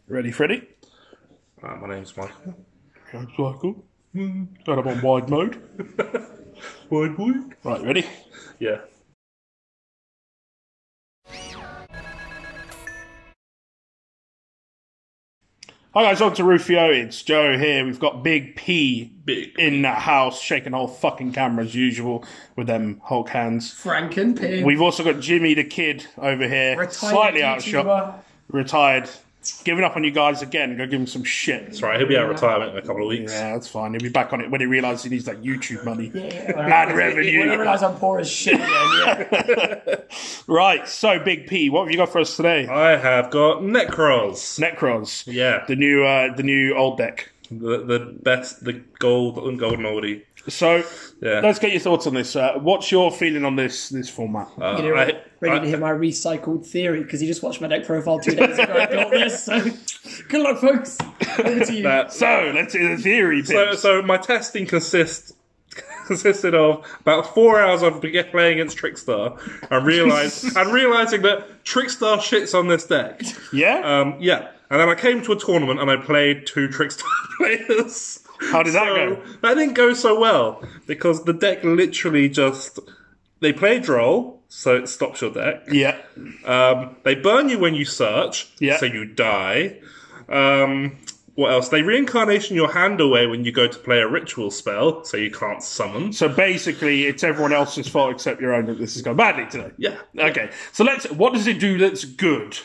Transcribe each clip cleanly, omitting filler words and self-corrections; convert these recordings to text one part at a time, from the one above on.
Ready, Freddy? My name's Michael. I'm Michael. And I'm on wide mode. Wide mode? Right, ready? Yeah. Hi guys, on to Rufio. It's Joe here. We've got Big P in the house, shaking the whole fucking camera as usual with them Hulk hands. Frankenpibs. We've also got Jimmy the Kid over here, Retired slightly out of YouTuber. shot, retired, giving up on you guys again. Go give him some shit. That's right, he'll be out of retirement in a couple of weeks. Yeah, that's fine. He'll be back on it when he realises he needs that YouTube money. Yeah. Ad revenue. When I realise I'm poor as shit again, yeah. Right, so Big P, what have you got for us today? I have got Nekroz. Nekroz. Yeah. The new old deck. The best, the golden oldie. So, Yeah. let's get your thoughts on this. What's your feeling on this format? Ready to hear my recycled theory, because you just watched my deck profile 2 days ago and built this, so good luck, folks. Over to you. So, let's hear the theory, Pibs. So my testing consisted of about 4 hours of playing against Trickstar and realizing that Trickstar shits on this deck. Yeah? Yeah. And then I came to a tournament and I played 2 Trickstar players. How did that go? That didn't go so well because the deck literally they play Droll, so it stops your deck. Yeah. They burn you when you search, Yeah. so you die. What else? They reincarnation your hand away when you go to play a ritual spell, so you can't summon. So basically, it's everyone else's fault except your own that this has gone badly today. Yeah. Okay. So what does it do that's good?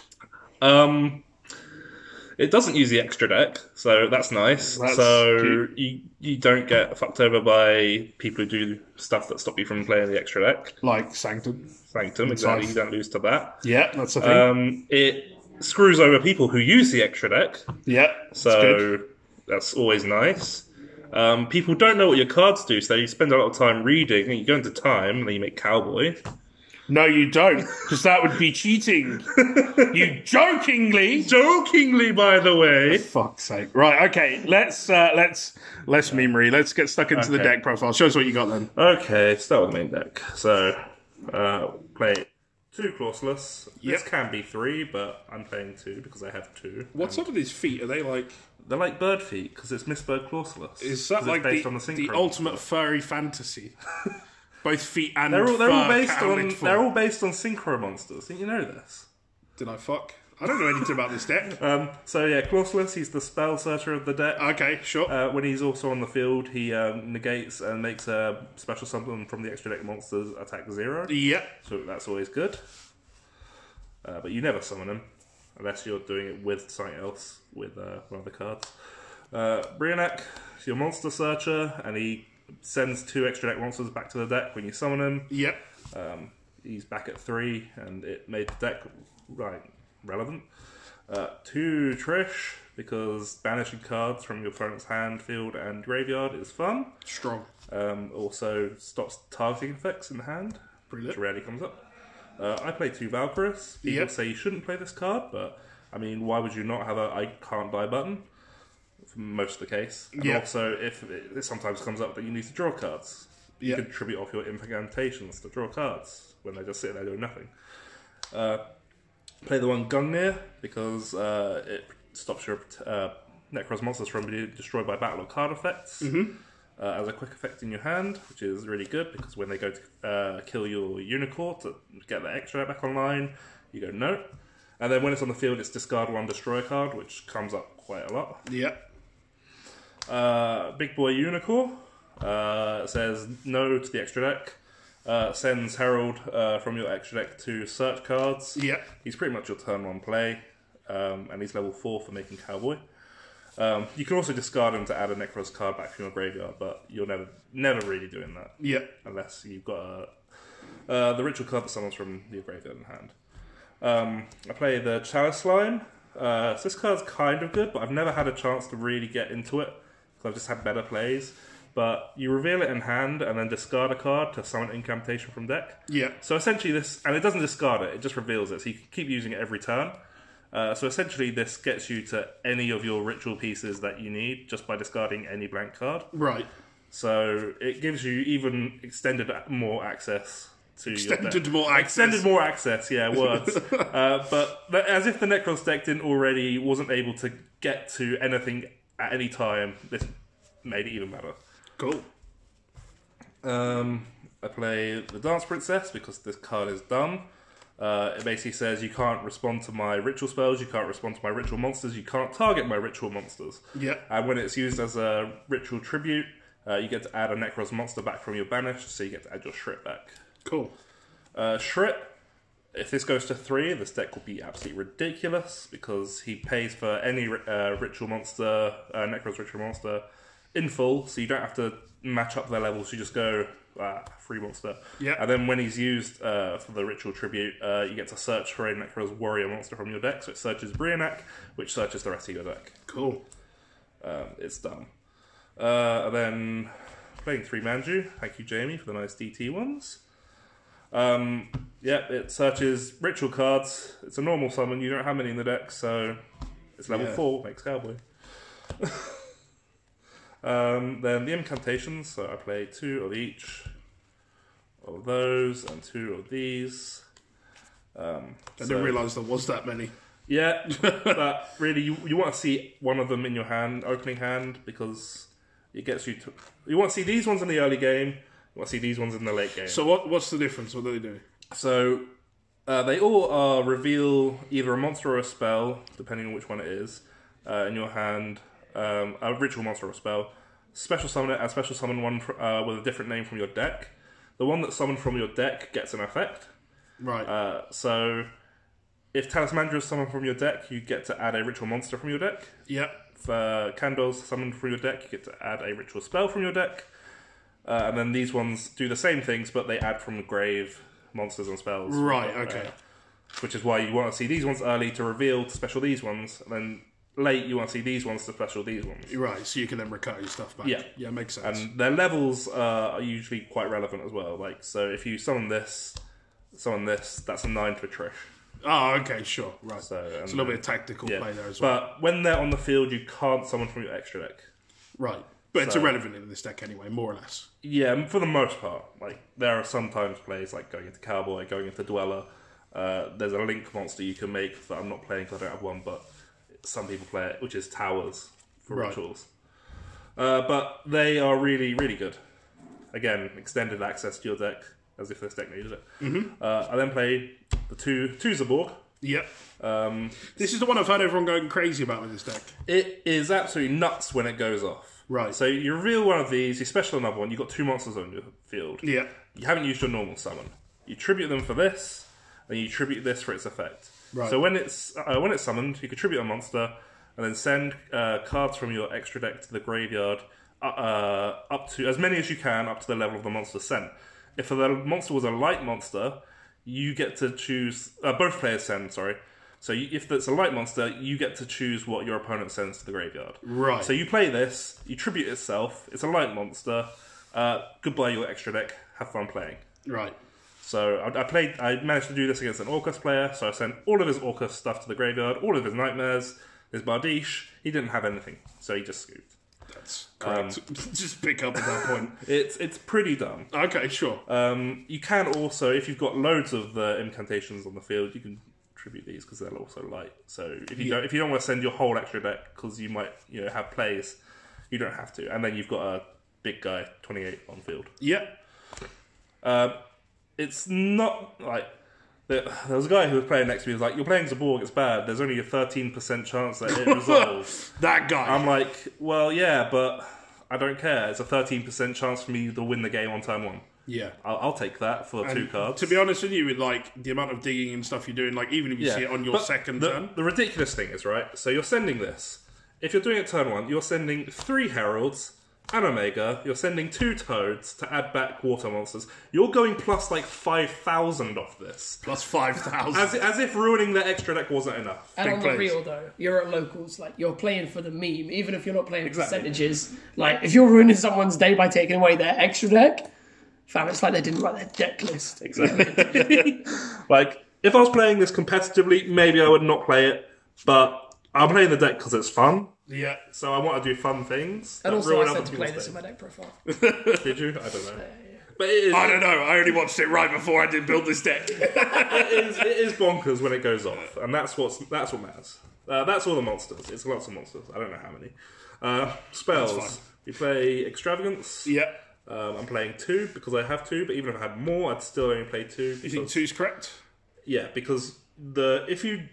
It doesn't use the extra deck, so that's nice. That's so you don't get fucked over by people who do stuff that stop you from playing the extra deck. Like Sanctum. Sanctum, exactly. You don't lose to that. Yeah, that's the thing. It screws over people who use the extra deck. Yeah, So that's always nice. People don't know what your cards do, so you spend a lot of time reading, and you go into time, and then you make Cowboy. No, you don't, because that would be cheating. You jokingly. Jokingly, by the way. Fuck's sake. Right, okay, let's memory. Let's get stuck into the Okay. deck profile. Show us what you got then. Okay, start with the main deck. So, play 2 Clauseless. Yep. This can be 3, but I'm playing 2 because I have 2. What's up with his feet? Are they like... They're like bird feet because it's Miss Bird Clauseless. Is that 'Cause like it's based the on the ultimate furry fantasy? Both feet and They're all fur based counted on for. they're all based on synchro monsters. Didn't you know this? Did I fuck? I don't know anything about this deck. So yeah, Clauseless, he's the spell searcher of the deck. Okay, sure. When he's also on the field, he negates and makes a special summon from the extra deck monsters attack 0. Yeah. So that's always good. But you never summon him unless you're doing it with something else, with one of the cards. Brionac is your monster searcher, and he sends 2 extra deck monsters back to the deck when you summon him. Yep. He's back at 3, and it made the deck relevant. 2 Trish, because banishing cards from your opponent's hand, field, and graveyard is fun. Strong. Also stops targeting effects in the hand, Brilliant. which rarely comes up. I play 2 Valkyries. People Yep. say you shouldn't play this card, but I mean, why would you not have a I can't die button? For most of the case. And Yep. also, if it sometimes comes up that you need to draw cards, you Yep. can tribute off your incantations to draw cards when they just sit there doing nothing. Play the one Gungnir because it stops your Nekroz monsters from being destroyed by battle or card effects. As a quick effect in your hand, which is really good because when they go to kill your Unicorn to get that extra back online, you go no. And then when it's on the field, it's discard 1, destroy a card, which comes up quite a lot. Yep. Big Boy Unicorn says no to the extra deck. Sends Herald from your extra deck to search cards. Yep. He's pretty much your turn 1 play, and he's level 4 for making Cowboy. You can also discard him to add a Nekroz card back from your graveyard, but you're never really doing that. Yep. Unless you've got the ritual card that summons from your graveyard in hand. I play the Chalice Slime. So this card's kind of good, but I've never had a chance to really get into it, because I've just had better plays. But you reveal it in hand and then discard a card to summon incantation from deck. Yep. So essentially this, and it doesn't discard it, it just reveals it, so you can keep using it every turn. So essentially this gets you to any of your ritual pieces that you need just by discarding any blank card. Right. So it gives you even extended more access to Extended your deck. more access. Extended more access, yeah, words. But as if the Nekroz deck wasn't able to get to anything at any time, this made it even better. Cool. I play the Dance Princess because this card is dumb. It basically says you can't respond to my ritual spells, you can't respond to my ritual monsters, you can't target my ritual monsters. Yeah. And when it's used as a ritual tribute, you get to add a Nekroz monster back from your banish, so you get to add your Shrip back. Cool. Shrip, if this goes to 3, this deck will be absolutely ridiculous because he pays for any ritual monster, Nekroz ritual monster, in full, so you don't have to match up their levels, you just go free monster. Yeah. And then when he's used for the ritual tribute, you get to search for a Nekroz warrior monster from your deck, so it searches Brionac, which searches the rest of your deck. Cool. It's dumb. And then playing 3 Manju, thank you Jamie for the nice DT ones. It searches ritual cards. It's a normal summon. You don't have many in the deck, so it's level 4. Makes Cowboy. Then the incantations. So I play 2 of each of those and 2 of these. I didn't realise there was that many. Yeah, but really, you want to see one of them in your hand, opening hand, because it gets you to. You want to see these ones in the early game. You want to see these ones in the late game. So what's the difference? What do they do? So they all reveal either a monster or a spell, depending on which one it is, in your hand. A ritual monster or a spell. Special summon it and special summon one with a different name from your deck. The one that's summoned from your deck gets an effect. Right. So if Talismandra is summoned from your deck, you get to add a ritual monster from your deck. Yep. If Candle's summoned from your deck, you get to add a ritual spell from your deck. And then these ones do the same things, but they add from the grave monsters and spells. Right, okay. Which is why you want to see these ones early to reveal to special these ones, and then late you want to see these ones to special these ones. Right, so you can then recur your stuff back. Yeah. Yeah, makes sense. And their levels are usually quite relevant as well. Like, so if you summon this, that's a 9 for Trish. Oh, okay, sure. Right. So, it's a little bit of tactical play there as well. But when they're on the field, you can't summon from your extra deck. Right. But it's irrelevant in this deck anyway, more or less. Yeah, for the most part. Like, there are sometimes plays like going into Cowboy, going into Dweller. There's a Link monster you can make that I'm not playing because I don't have one, but some people play it, which is Towers for rituals. But they are really, really good. Again, extended access to your deck, as if this deck needed it. Mm-hmm. I then play the two Zaborg. Yep. This is the one I've heard everyone going crazy about with this deck. It is absolutely nuts when it goes off. Right. So you reveal one of these, you special another one, you've got 2 monsters on your field. Yeah. You haven't used your normal summon. You tribute them for this, and you tribute this for its effect. Right. So when it's summoned, you contribute a monster, and then send cards from your extra deck to the graveyard up to as many as you can up to the level of the monster sent. If the monster was a light monster, you get to choose. Both players send. Sorry. So if it's a light monster, you get to choose what your opponent sends to the graveyard. Right. So you play this, you tribute itself. It's a light monster. Goodbye your extra deck. Have fun playing. Right. So I managed to do this against an Orcus player, so I sent all of his Orcus stuff to the graveyard, all of his Nightmares, his Bardiche. He didn't have anything, so he just scooped. That's correct. Just pick up at that point. It's pretty dumb. Okay, sure. You can also, if you've got loads of incantations on the field, you can tribute these because they're also light. So if you don't want to send your whole extra deck because you might have plays, you don't have to. And then you've got a big guy 28 on field. Yeah. It's not like there was a guy who was playing next to me. He was like, "You're playing Zaborg, it's bad. There's only a 13% chance that it resolves." That guy. I'm like, well, yeah, but I don't care. It's a 13% chance for me to win the game on turn 1. Yeah. I'll take that for 2 cards. To be honest with you, with like the amount of digging and stuff you're doing, like even if you see it on your second turn. The ridiculous thing is, right, so you're sending this. If you're doing it turn 1, you're sending 3 Heralds, an Omega, you're sending 2 Toads to add back water monsters. You're going plus like 5,000 off this. Plus 5,000. As if ruining the extra deck wasn't enough. And Big on plays. the real though, you're at locals, like you're playing for the meme, even if you're not playing percentages. Like if you're ruining someone's day by taking away their extra deck, fam, it's like they didn't write their deck list. Exactly. Like, if I was playing this competitively, maybe I would not play it, but I'm playing the deck because it's fun. Yeah. So I want to do fun things. And also I said to play this in my deck profile. Did you? I don't know. But it is, I don't know. I only watched it right before I did build this deck. it is bonkers when it goes off, and that's what matters. That's all the monsters. It's lots of monsters. I don't know how many. Spells. We play Extravagance. Yeah. I'm playing 2 because I have 2, but even if I had more, I'd still only play 2. You think 2's correct? Yeah, because if you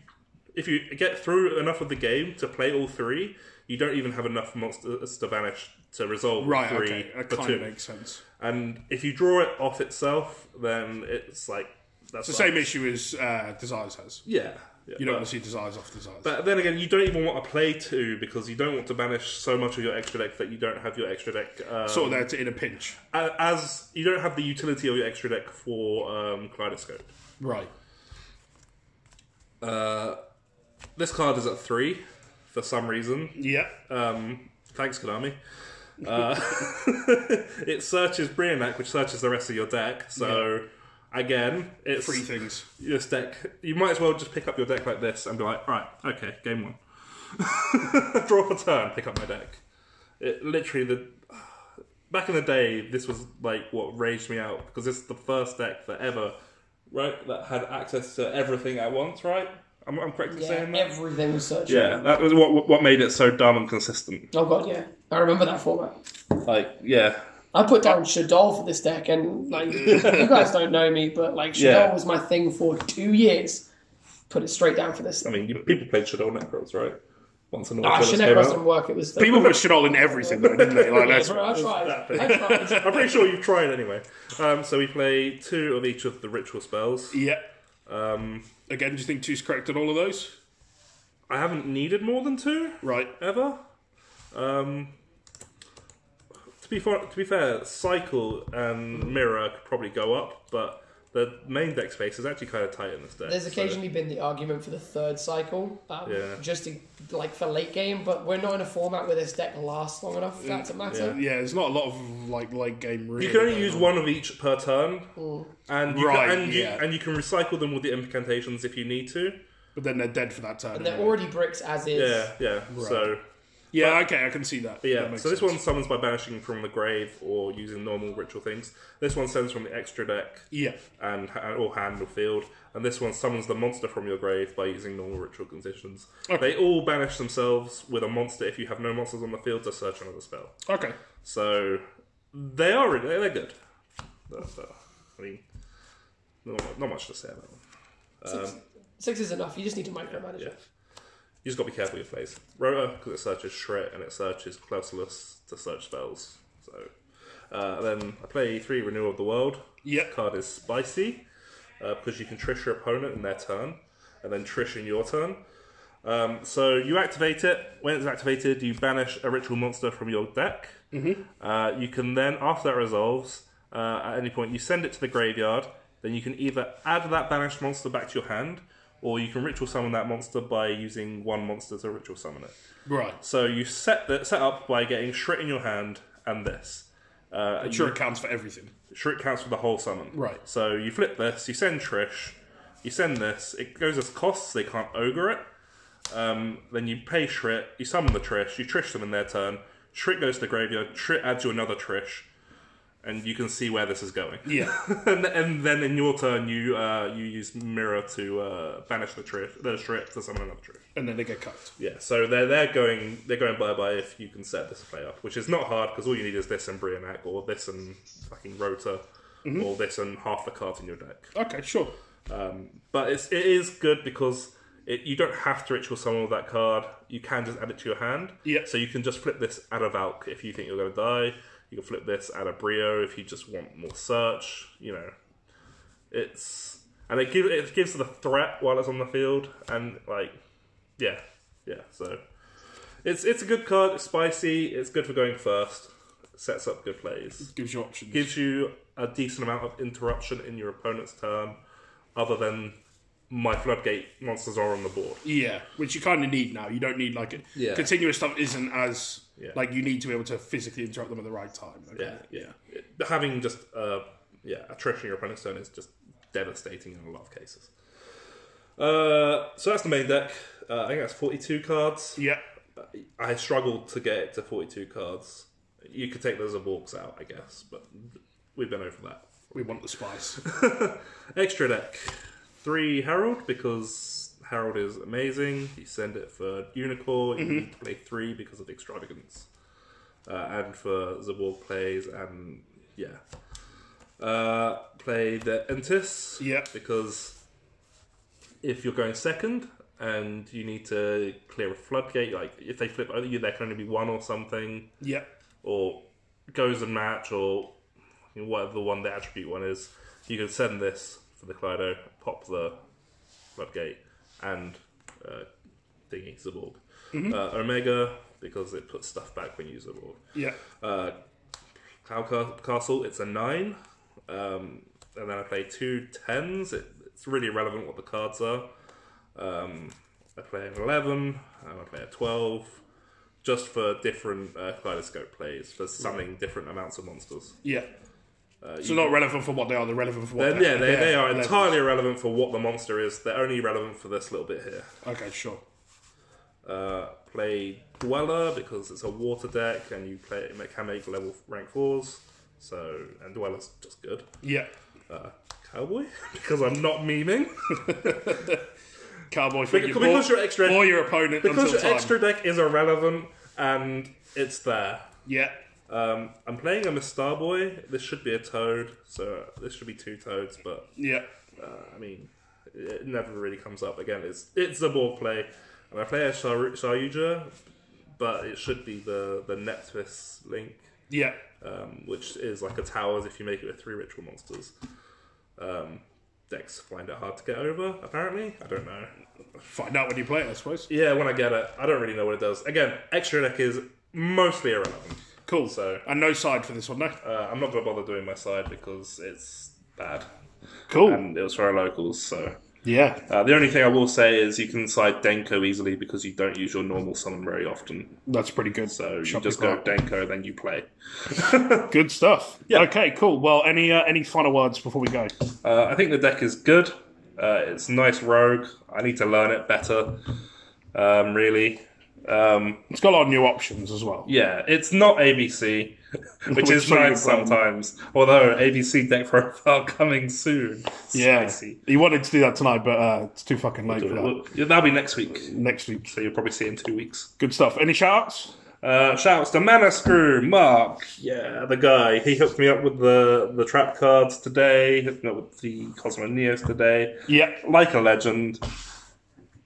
get through enough of the game to play all 3, you don't even have enough monsters to banish to resolve 3 okay. That for kind 2. of makes sense. And if you draw it off itself, then it's like... That's It's the same issue as Desires has. Yeah. You don't want to see Desires off Desires. But then again, you don't even want to play 2 because you don't want to banish so much of your extra deck that you don't have your extra deck... sort of there in a pinch. As you don't have the utility of your extra deck for Kaleidoscope. Right. This card is at 3 for some reason. Yeah. Thanks, Konami. It searches Brionac, which searches the rest of your deck. So, again, it's... 3 things. This deck... You might as well just pick up your deck like this and be like, right, okay, game 1. Draw for turn, pick up my deck. It literally... Back in the day, this was like what raged me out, because this is the first deck that ever... Right? That had access to everything at once, right? I'm correct in saying that? Everything was searching. Yeah, that was what made it so dumb and consistent. Oh god, yeah. I remember that format. Like, yeah. I put down Shadol for this deck, and like you guys don't know me, but like Shadol was my thing for 2 years. Put it straight down for this. I mean, people played Shadow Necros, right? Once in a Nah, while. Necroz didn't work. It was the... People put shit all in everything, though, didn't they? Like, Yeah, that's, I tried. I'm pretty sure you've tried anyway. So we play 2 of each of the ritual spells. yeah. Again, do you think 2's correct on all of those? I haven't needed more than 2, Right. ever. To be fair, Cycle and Mirror could probably go up, but the main deck space is actually kind of tight in this deck. There's occasionally been the argument for the 3rd cycle, just to, like for late game, but we're not in a format where this deck lasts long enough for that to matter. Yeah, there's not a lot of like late game. Really You can only use 1 of each per turn, and you can recycle them with the incantations if you need to. But then they're dead for that turn. And they're already bricks as is. Yeah. Right. So. Yeah, okay, I can see that. But yeah, that makes so this sense. one summons by banishing from the grave or using normal ritual things. This one sends from the extra deck and or hand or field. And this one summons the monster from your grave by using normal ritual conditions. Okay. They all banish themselves with a monster if you have no monsters on the field to search another spell. Okay. So they're good. I mean, not much to say about them. 6 is enough. You just need to micromanage it. You just got to be careful with your plays. Rota, because it searches Shret and it searches Closeless to search spells. So then I play 3 Renewal of the World. Yep. Card is spicy, because you can Trish your opponent in their turn, and then Trish in your turn. So you activate it. When it's activated, you banish a ritual monster from your deck. Mm-hmm. You can then, after that resolves, at any point, you send it to the graveyard. Then you can either add that banished monster back to your hand, or you can ritual summon that monster by using 1 monster to ritual summon it. Right. So you set up by getting Shrit in your hand and this. I'm sure it counts for everything. Shrit counts for the whole summon. Right. So you flip this, you send Trish, you send this, it goes as costs, they can't ogre it. Then you pay Shrit, you summon the Trish, you Trish them in their turn, Shrit goes to the graveyard, Shrit adds you another Trish, and you can see where this is going. Yeah. and then in your turn, you use Mirror to banish the Shrit to summon another Trish. And then they get cut. Yeah, so they're going bye-bye if you can set this play up, which is not hard because all you need is this and Brionac, or this and fucking Rota, or this and half the cards in your deck. Okay, sure. But it is good because you don't have to ritual summon with that card. You can just add it to your hand. Yeah. So you can just flip this, add a Valk if you think you're going to die. You can flip this, add a Brio if you just want more search. You know, it gives the threat while it's on the field, and like, yeah. So it's a good card. It's spicy. It's good for going first. It sets up good plays. Gives you options. Gives you a decent amount of interruption in your opponent's turn, other than my floodgate monsters are on the board. Yeah, which you kind of need now. You don't need like continuous stuff. Isn't as like you need to be able to physically interrupt them at the right time. Okay? Yeah. Having just a Trish in your opponent's turn is just devastating in a lot of cases. So that's the main deck. I think that's 42 cards. Yeah. I struggled to get it to 42 cards. You could take those Aborks out, I guess, but we've been over that. We want the spice. Extra deck. 3 Herald, because Herald is amazing. You send it for Unicorn, you need to play 3 because of Extravagance. And for Zaborg plays, and yeah. Play the Entis, because if you're going second and you need to clear a floodgate, like if they flip over you, there can only be 1 or something. Yeah. Or goes and match, or whatever the one the attribute one is. You can send this for the Kaleido, pop the floodgate, and thingy Zaborg. Omega, because it puts stuff back when you use Zaborg. Yeah. Cloud Castle, it's a 9. And then I play 2 10s. It's really irrelevant what the cards are. I play an 11, and I play a 12, just for different Kaleidoscope plays, for summoning different amounts of monsters. Yeah. So not relevant for what they are, they're relevant for what they are. They are entirely irrelevant for what the monster is. They're only relevant for this little bit here. Okay, sure. Play Dweller, because it's a water deck, and you can make level rank 4s. So, and Dweller's just good. Yeah. Cowboy, because I'm not memeing. Cowboy because you're extra, or your opponent. Because your extra deck is irrelevant and it's there. Yeah. I'm playing a Miss Starboy. This should be a Toad, so this should be 2 Toads. But yeah, I mean, it never really comes up again. It's a board play, and I play a Sharyuja, but it should be the Nepthys Link. Yeah. Which is like a towers if you make it with 3 ritual monsters. Decks find it hard to get over, apparently. I don't know. Find out when you play it, I suppose. Yeah, when I get it. I don't really know what it does. Again, extra deck is mostly irrelevant. Cool. So, and no side for this one, no? I'm not going to bother doing my side because it's bad. Cool. And it was for our locals, so... Yeah. The only thing I will say is you can side Denko easily because you don't use your normal summon very often. That's pretty good. So you just go Denko, then you play. Good stuff. Yeah. Okay, cool. Well, any final words before we go? I think the deck is good. It's nice rogue. I need to learn it better, really. It's got a lot of new options as well. Yeah, it's not ABC, which is nice sometimes. Although ABC deck profile coming soon. Yeah, Spicy. he wanted to do that tonight, but it's too fucking late for that. That'll be next week. Next week. So you'll probably see it in 2 weeks. Good stuff. Any shout-outs? Shouts to Manascrew, Mark, yeah, the guy. He hooked me up with the trap cards today, hooked me up with the Cosmo Neos today. Yeah. Like a legend.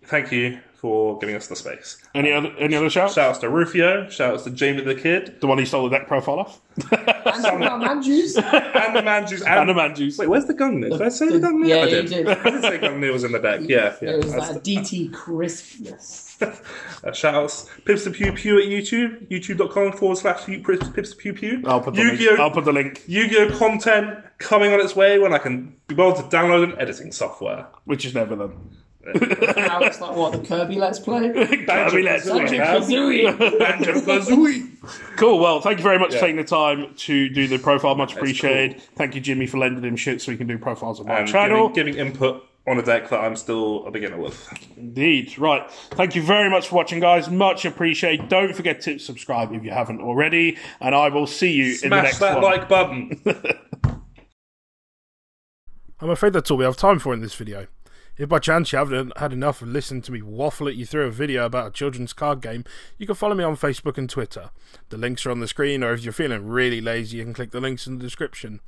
Thank you for giving us the space. Any other shouts? Shouts to Rufio, shouts to Jamie_the_Kid. The one he stole the deck profile off? And the Manjus. And the Manjus. And the Manjus. Wait, where's the Gungnir? Did I say the Gungnir? Yeah, I you did. did. I did say Gungnir was in the deck, yeah. It was that DT crispness. Shoutouts PibsterPewPew at YouTube, youtube.com/PibsterPewPew. I'll put the link. Yu-Gi-Oh content coming on its way when I can be able to download an editing software. Which is never done. Now it's like, what, the Kirby Let's Play? Kirby Let's Play. Banjo-Kazooie. Cool, well, thank you very much for taking the time to do the profile. Much appreciated. Cool. Thank you, Jimmy, for lending him shit so we can do profiles on my channel. Giving input on a deck that I'm still a beginner with. Indeed. Right. Thank you very much for watching, guys. Much appreciated. Don't forget to subscribe if you haven't already. And I will see you in the next one. Smash that like button. I'm afraid that's all we have time for in this video. If by chance you haven't had enough of listening to me waffle at you through a video about a children's card game, you can follow me on Facebook and Twitter. The links are on the screen, or if you're feeling really lazy, you can click the links in the description.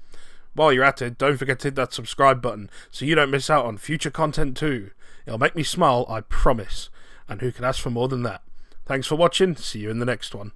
While you're at it, don't forget to hit that subscribe button so you don't miss out on future content too. It'll make me smile, I promise. And who can ask for more than that? Thanks for watching, see you in the next one.